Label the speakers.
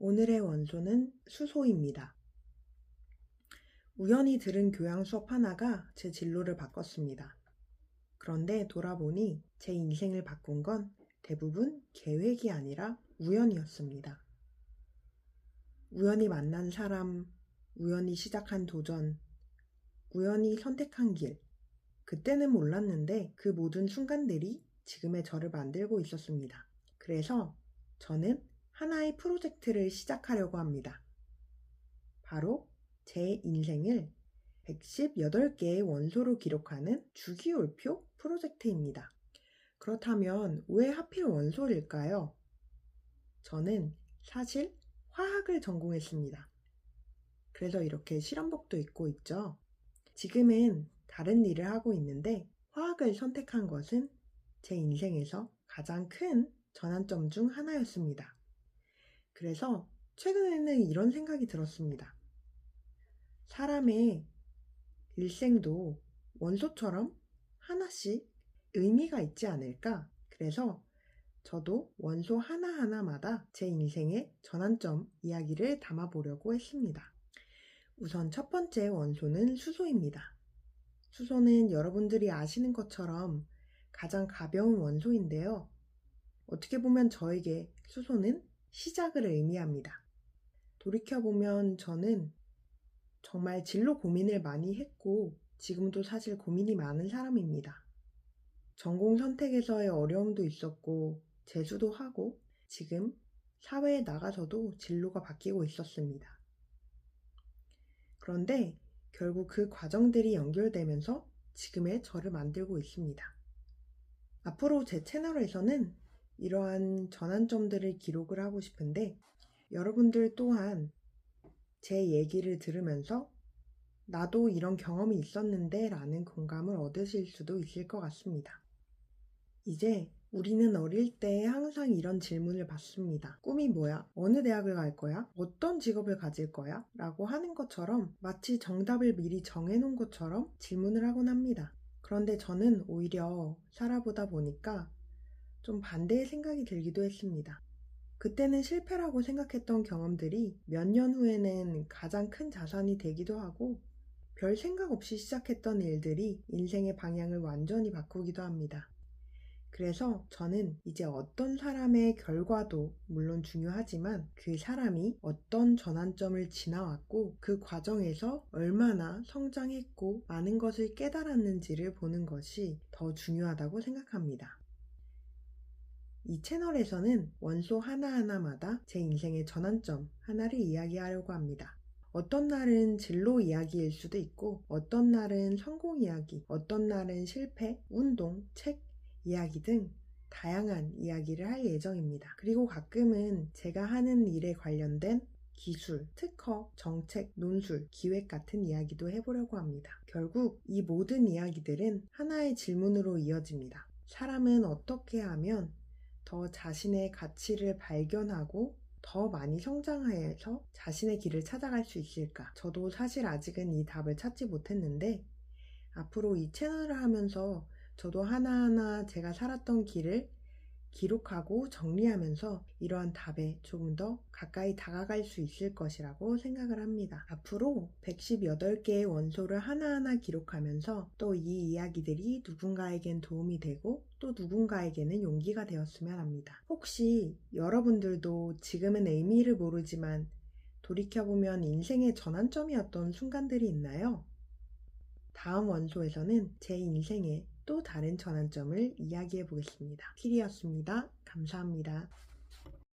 Speaker 1: 오늘의 원소는 수소입니다. 우연히 들은 교양 수업 하나가 제 진로를 바꿨습니다. 그런데 돌아보니 제 인생을 바꾼 건 대부분 계획이 아니라 우연이었습니다. 우연히 만난 사람, 우연히 시작한 도전, 우연히 선택한 길. 그때는 몰랐는데 그 모든 순간들이 지금의 저를 만들고 있었습니다. 그래서 저는 하나의 프로젝트를 시작하려고 합니다. 바로 제 인생을 118개의 원소로 기록하는 주기율표 프로젝트입니다. 그렇다면 왜 하필 원소일까요? 저는 사실 화학을 전공했습니다. 그래서 이렇게 실험복도 입고 있죠. 지금은 다른 일을 하고 있는데 화학을 선택한 것은 제 인생에서 가장 큰 전환점 중 하나였습니다. 그래서 최근에는 이런 생각이 들었습니다. 사람의 일생도 원소처럼 하나씩 의미가 있지 않을까? 그래서 저도 원소 하나하나마다 제 인생의 전환점 이야기를 담아보려고 했습니다. 우선 첫 번째 원소는 수소입니다. 수소는 여러분들이 아시는 것처럼 가장 가벼운 원소인데요. 어떻게 보면 저에게 수소는 시작을 의미합니다. 돌이켜보면 저는 정말 진로 고민을 많이 했고 지금도 사실 고민이 많은 사람입니다. 전공 선택에서의 어려움도 있었고 재수도 하고 지금 사회에 나가서도 진로가 바뀌고 있었습니다. 그런데 결국 그 과정들이 연결되면서 지금의 저를 만들고 있습니다. 앞으로 제 채널에서는 이러한 전환점들을 기록을 하고 싶은데 여러분들 또한 제 얘기를 들으면서 나도 이런 경험이 있었는데 라는 공감을 얻으실 수도 있을 것 같습니다. 이제 우리는 어릴 때 항상 이런 질문을 받습니다. 꿈이 뭐야? 어느 대학을 갈 거야? 어떤 직업을 가질 거야? 라고 하는 것처럼 마치 정답을 미리 정해놓은 것처럼 질문을 하곤 합니다. 그런데 저는 오히려 살아보다 보니까 좀 반대의 생각이 들기도 했습니다. 그때는 실패라고 생각했던 경험들이 몇 년 후에는 가장 큰 자산이 되기도 하고 별 생각 없이 시작했던 일들이 인생의 방향을 완전히 바꾸기도 합니다. 그래서 저는 이제 어떤 사람의 결과도 물론 중요하지만 그 사람이 어떤 전환점을 지나왔고 그 과정에서 얼마나 성장했고 많은 것을 깨달았는지를 보는 것이 더 중요하다고 생각합니다. 이 채널에서는 원소 하나하나마다 제 인생의 전환점 하나를 이야기하려고 합니다. 어떤 날은 진로 이야기일 수도 있고 어떤 날은 성공 이야기, 어떤 날은 실패, 운동, 책 이야기 등 다양한 이야기를 할 예정입니다. 그리고 가끔은 제가 하는 일에 관련된 기술, 특허, 정책, 논술, 기획 같은 이야기도 해보려고 합니다. 결국 이 모든 이야기들은 하나의 질문으로 이어집니다. 사람은 어떻게 하면 더 자신의 가치를 발견하고 더 많이 성장해서 자신의 길을 찾아갈 수 있을까? 저도 사실 아직은 이 답을 찾지 못했는데 앞으로 이 채널을 하면서 저도 하나하나 제가 살았던 길을 기록하고 정리하면서 이러한 답에 조금 더 가까이 다가갈 수 있을 것이라고 생각을 합니다. 앞으로 118개의 원소를 하나하나 기록하면서 또 이 이야기들이 누군가에겐 도움이 되고 또 누군가에게는 용기가 되었으면 합니다. 혹시 여러분들도 지금은 의미를 모르지만 돌이켜보면 인생의 전환점이었던 순간들이 있나요? 다음 원소에서는 제 인생의 또 다른 전환점을 이야기해 보겠습니다. 키리였습니다. 감사합니다.